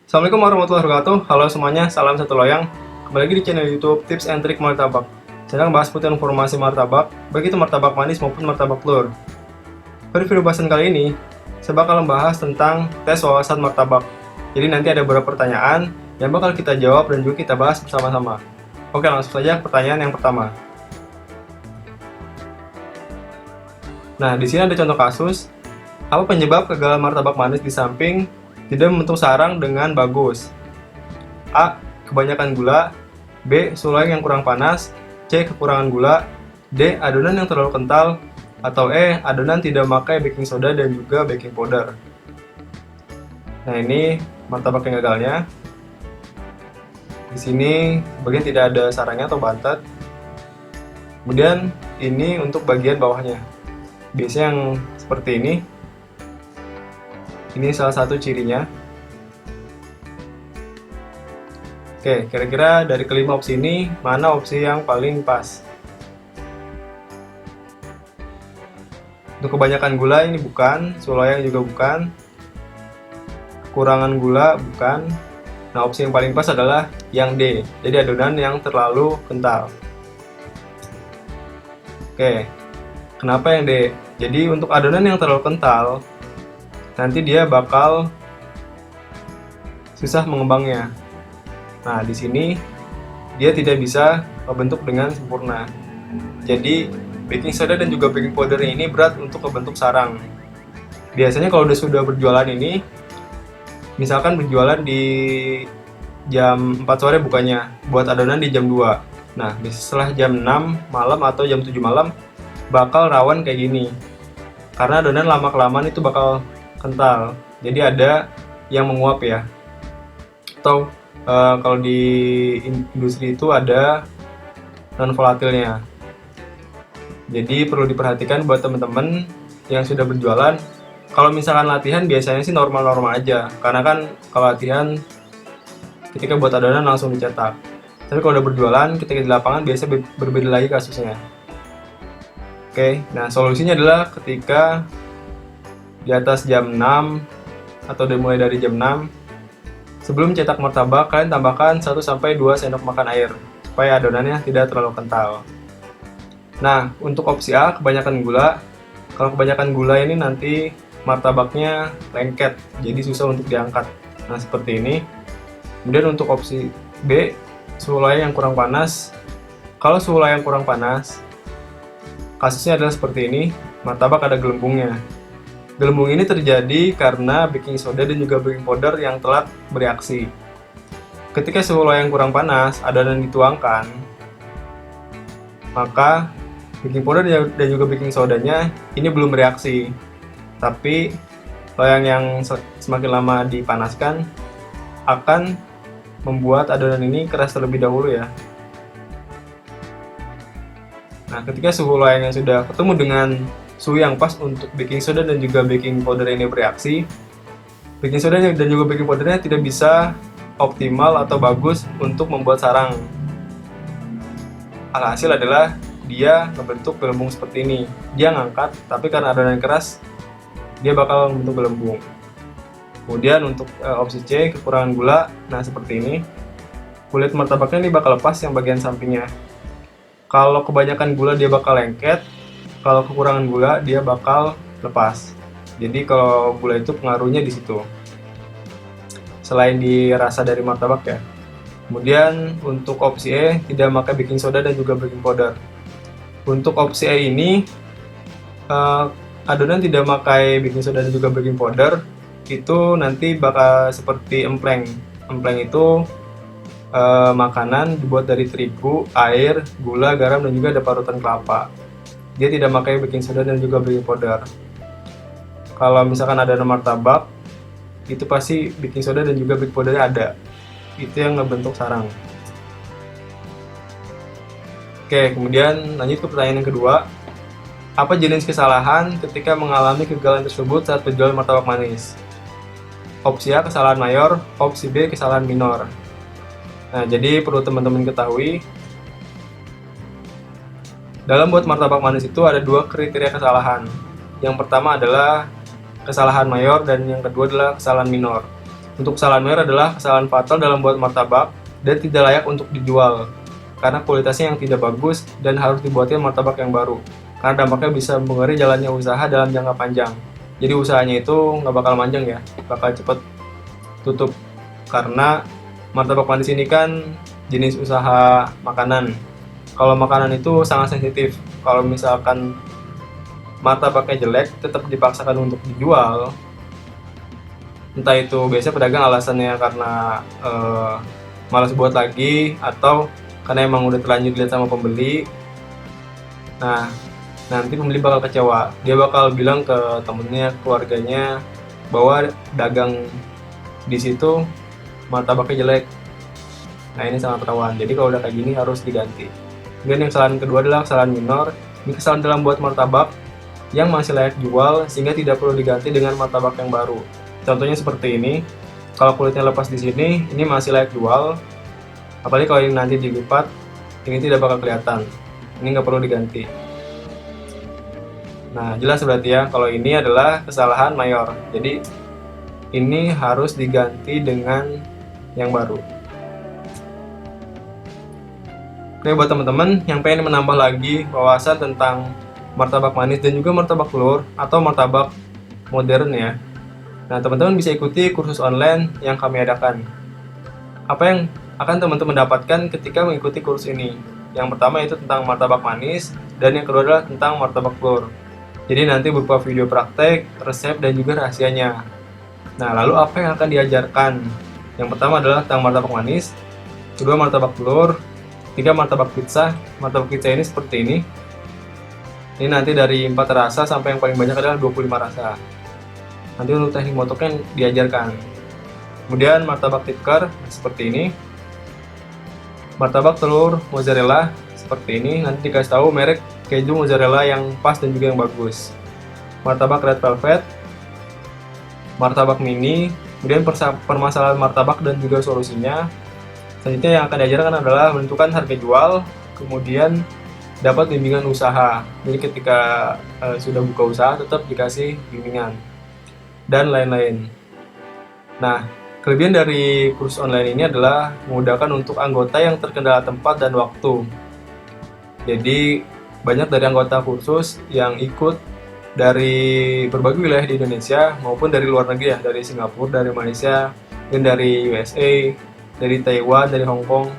Assalamualaikum warahmatullahi wabarakatuh. Halo semuanya, salam satu loyang. Kembali lagi di channel YouTube Tips and Trick Martabak. Sedang bahas seputar informasi martabak, baik itu martabak manis maupun martabak telur. Pada video bahasan kali ini, saya bakal membahas tentang tes wawasan martabak. Jadi nanti ada beberapa pertanyaan yang bakal kita jawab dan juga kita bahas bersama-sama. Oke, langsung saja pertanyaan yang pertama. Nah, di sini ada contoh kasus. Apa penyebab kegagalan martabak manis di samping tidak membentuk sarang dengan bagus? A. Kebanyakan gula. B. Suhu loyang yang kurang panas. C. Kekurangan gula. D. Adonan yang terlalu kental. Atau E. Adonan tidak memakai baking soda dan juga baking powder. Nah, ini martabak yang gagalnya. Di sini bagian tidak ada sarangnya atau bantet. Kemudian ini untuk bagian bawahnya. Biasanya yang seperti ini. Ini salah satu cirinya. Oke, kira-kira dari kelima opsi ini, mana opsi yang paling pas? Untuk kebanyakan gula ini bukan, suhu loyang juga bukan, kekurangan gula bukan. Nah, opsi yang paling pas adalah yang D, jadi adonan yang terlalu kental. Oke, kenapa yang D? Jadi untuk adonan yang terlalu kental, nanti dia bakal susah mengembangnya. Nah, di sini dia tidak bisa membentuk dengan sempurna. Jadi, baking soda dan juga baking powder ini berat untuk membentuk sarang. Biasanya kalau sudah berjualan ini, misalkan berjualan di jam 4 sore bukannya, buat adonan di jam 2. Nah, setelah jam 6 malam atau jam 7 malam, bakal rawan kayak gini. Karena adonan lama-kelamaan itu bakal kental, jadi ada yang menguap ya, atau kalau di industri itu ada non volatilnya. Jadi perlu diperhatikan buat teman-teman yang sudah berjualan. Kalau misalkan latihan biasanya sih normal-normal aja, karena kan kalau latihan ketika buat adonan langsung dicetak. Tapi kalau udah berjualan ketika di lapangan biasanya berbeda lagi kasusnya. Oke, nah solusinya adalah ketika di atas jam 6 atau dimulai dari jam 6, sebelum cetak martabak kalian tambahkan 1-2 sendok makan air supaya adonannya tidak terlalu kental. Nah, untuk opsi A kebanyakan gula. Kalau kebanyakan gula ini nanti martabaknya lengket, jadi susah untuk diangkat. Nah, seperti ini. Kemudian untuk opsi B, suhu loyang yang kurang panas. Kalau suhu loyang kurang panas, kasusnya adalah seperti ini, martabak ada gelembungnya. Gelembung ini terjadi karena baking soda dan juga baking powder yang telat bereaksi. Ketika suhu loyang kurang panas, adonan dituangkan, maka baking powder dan juga baking sodanya ini belum bereaksi. Tapi loyang yang semakin lama dipanaskan akan membuat adonan ini keras terlebih dahulu ya. Nah, ketika suhu loyang yang sudah ketemu dengan suhu yang pas untuk baking soda dan juga baking powder ini bereaksi, baking soda dan juga baking powdernya tidak bisa optimal atau bagus untuk membuat sarang. Alhasil adalah dia membentuk gelembung seperti ini. Dia ngangkat, tapi karena adonan keras, dia bakal membentuk gelembung. Kemudian untuk opsi C, kekurangan gula. Nah, seperti ini. Kulit martabaknya ini bakal lepas yang bagian sampingnya. Kalau kebanyakan gula dia bakal lengket. Kalau kekurangan gula dia bakal lepas. Jadi kalau gula itu pengaruhnya di situ. Selain di rasa dari martabak ya. Kemudian untuk opsi E tidak memakai baking soda dan juga baking powder. Untuk opsi E ini adonan tidak memakai baking soda dan juga baking powder, itu nanti bakal seperti empleng. Empleng itu makanan dibuat dari terigu, air, gula, garam dan juga ada parutan kelapa. Dia tidak pakai baking soda dan juga baking powder. Kalau misalkan ada martabak, itu pasti baking soda dan juga baking powdernya ada. Itu yang ngebentuk sarang. Oke, kemudian lanjut ke pertanyaan yang kedua. Apa jenis kesalahan ketika mengalami kegagalan tersebut saat penjualan martabak manis? Opsi A kesalahan mayor, opsi B kesalahan minor. Nah, jadi perlu teman-teman ketahui, dalam buat martabak manis itu ada 2 kriteria kesalahan. Yang pertama adalah kesalahan mayor dan yang kedua adalah kesalahan minor. Untuk kesalahan mayor adalah kesalahan fatal dalam buat martabak dan tidak layak untuk dijual karena kualitasnya yang tidak bagus dan harus dibuatkan martabak yang baru karena dampaknya bisa mempengaruhi jalannya usaha dalam jangka panjang. Jadi usahanya itu nggak bakal manjang ya, bakal cepet tutup karena martabak manis ini kan jenis usaha makanan. Kalau makanan itu sangat sensitif. Kalau misalkan martabaknya jelek tetap dipaksakan untuk dijual, entah itu biasanya pedagang alasannya karena malas buat lagi atau karena emang udah terlanjur dilihat sama pembeli. Nah, nanti pembeli bakal kecewa, dia bakal bilang ke temennya, keluarganya bahwa dagang di situ martabaknya jelek. Nah, ini sangat rawan, jadi kalau udah kayak gini harus diganti. Kemudian yang kesalahan kedua adalah kesalahan minor. Ini kesalahan dalam buat martabak yang masih layak jual sehingga tidak perlu diganti dengan martabak yang baru. Contohnya seperti ini, kalau kulitnya lepas di sini, ini masih layak jual. Apalagi kalau ini nanti dilipat, ini tidak bakal kelihatan. Ini nggak perlu diganti. Nah, jelas berarti ya, kalau ini adalah kesalahan mayor. Jadi, ini harus diganti dengan yang baru. Oke, buat teman-teman yang pengen menambah lagi wawasan tentang martabak manis dan juga martabak telur atau martabak modern ya. Nah, teman-teman bisa ikuti kursus online yang kami adakan. Apa yang akan teman-teman dapatkan ketika mengikuti kursus ini? Yang pertama itu tentang martabak manis, dan yang kedua adalah tentang martabak telur. Jadi nanti berupa video praktek, resep, dan juga rahasianya. Nah, lalu apa yang akan diajarkan? Yang pertama adalah tentang martabak manis, kedua martabak telur, ketiga martabak pizza. Martabak pizza ini seperti ini. Ini nanti dari 4 rasa sampai yang paling banyak adalah 25 rasa. Nanti untuk teknik motoknya diajarkan. Kemudian martabak tipker seperti ini. Martabak telur mozzarella seperti ini. Nanti dikasih tahu merek keju mozzarella yang pas dan juga yang bagus. Martabak red velvet, martabak mini, kemudian permasalahan martabak dan juga solusinya. Selanjutnya yang akan diajarkan adalah menentukan harga jual, kemudian dapat bimbingan usaha. Jadi ketika sudah buka usaha tetap dikasih bimbingan dan lain-lain. Nah, kelebihan dari kursus online ini adalah memudahkan untuk anggota yang terkendala tempat dan waktu. Jadi, banyak dari anggota kursus yang ikut dari berbagai wilayah di Indonesia maupun dari luar negeri ya, dari Singapura, dari Malaysia, dan dari USA, dari Taiwan, dari Hong Kong.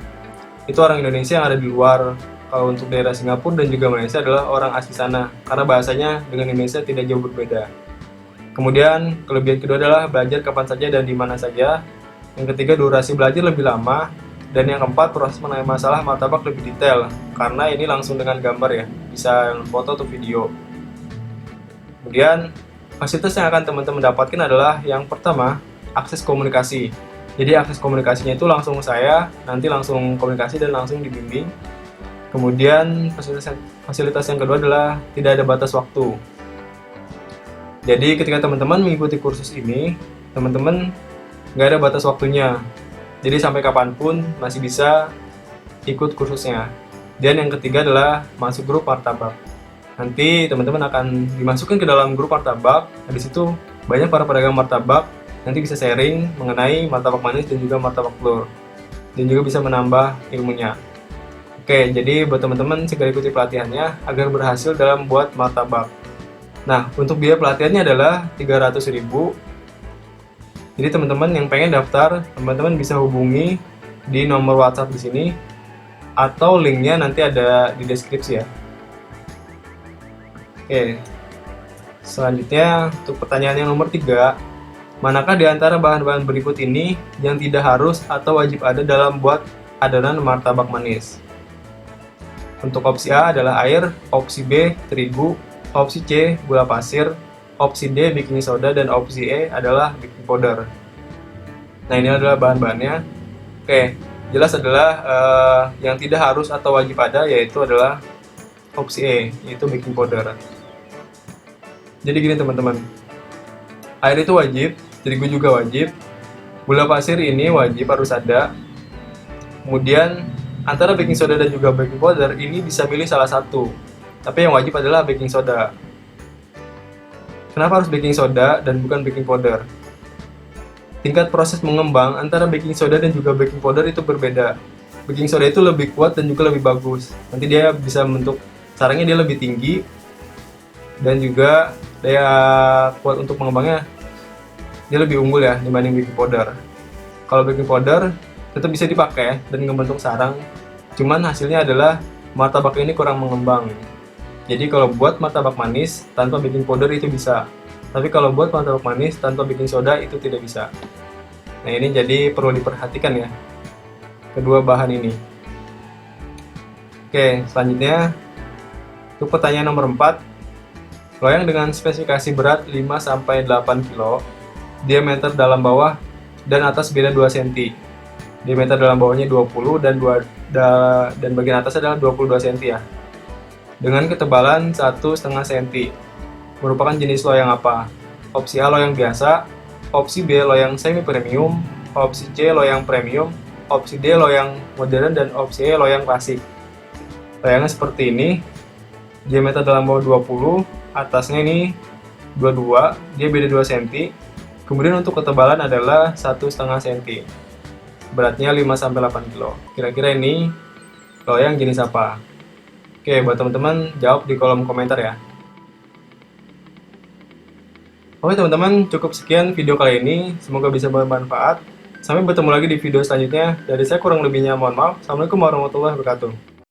Itu orang Indonesia yang ada di luar. Kalau untuk daerah Singapura dan juga Malaysia adalah orang asli sana, karena bahasanya dengan Indonesia tidak jauh berbeda. Kemudian kelebihan kedua adalah belajar kapan saja dan di mana saja. Yang ketiga, durasi belajar lebih lama. Dan yang keempat, proses mengenai masalah martabak lebih detail karena ini langsung dengan gambar ya, bisa foto atau video. Kemudian fasilitas yang akan teman-teman dapatkan adalah yang pertama, akses komunikasi. Jadi akses komunikasinya itu langsung saya, nanti langsung komunikasi dan langsung dibimbing. Kemudian fasilitas yang kedua adalah tidak ada batas waktu. Jadi ketika teman-teman mengikuti kursus ini, teman-teman nggak ada batas waktunya. Jadi sampai kapanpun masih bisa ikut kursusnya. Dan yang ketiga adalah masuk grup martabak. Nanti teman-teman akan dimasukkan ke dalam grup martabak. Nah, di situ banyak para pedagang martabak. Nanti bisa sharing mengenai martabak manis dan juga martabak telur. Dan juga bisa menambah ilmunya. Oke, jadi buat teman-teman segera ikuti pelatihannya agar berhasil dalam buat martabak. Nah, untuk biaya pelatihannya adalah 300.000. Jadi teman-teman yang pengen daftar, teman-teman bisa hubungi di nomor WhatsApp di sini atau linknya nanti ada di deskripsi ya. Oke. Selanjutnya untuk pertanyaan yang nomor 3, manakah di antara bahan-bahan berikut ini yang tidak harus atau wajib ada dalam buat adonan martabak manis? Untuk opsi A adalah air, opsi B terigu, opsi C gula pasir, opsi D baking soda, dan opsi E adalah baking powder. Nah, ini adalah bahan-bahannya. Oke, jelas adalah yang tidak harus atau wajib ada yaitu adalah opsi E, yaitu baking powder. Jadi gini teman-teman, air itu wajib, terigu juga wajib, gula pasir ini wajib harus ada. Kemudian antara baking soda dan juga baking powder ini bisa pilih salah satu. Tapi yang wajib adalah baking soda. Kenapa harus baking soda dan bukan baking powder? tingkat proses mengembang antara baking soda dan juga baking powder itu berbeda. Baking soda itu lebih kuat dan juga lebih bagus. Nanti dia bisa membentuk sarangnya, dia lebih tinggi dan juga daya kuat untuk mengembangnya dia lebih unggul ya dibanding baking powder. Kalau baking powder tetap bisa dipakai dan membentuk sarang, cuman hasilnya adalah martabak ini kurang mengembang. Jadi kalau buat martabak manis tanpa baking powder itu bisa, tapi kalau buat martabak manis tanpa baking soda itu tidak bisa. Nah ini jadi perlu diperhatikan ya, kedua bahan ini. Oke, selanjutnya untuk pertanyaan nomor 4, loyang dengan spesifikasi berat 5-8 kg, diameter dalam bawah dan atas beda 2 cm. Diameter dalam bawahnya 20 dan bagian atas adalah 22 cm ya. Dengan ketebalan 1,5 cm. Merupakan jenis loyang apa? Opsi A loyang biasa, opsi B loyang semi premium, opsi C loyang premium, opsi D loyang modern, dan opsi E loyang klasik. Loyangnya seperti ini. Diameter dalam bawah 20, atasnya ini 22, dia beda 2 cm. Kemudian untuk ketebalan adalah 1,5 cm. Beratnya 5-8 kg. Kira-kira ini loyang jenis apa? Oke, buat teman-teman jawab di kolom komentar ya. Oke teman-teman, cukup sekian video kali ini. Semoga bisa bermanfaat. Sampai bertemu lagi di video selanjutnya. Dari saya kurang lebihnya mohon maaf. Assalamualaikum warahmatullahi wabarakatuh.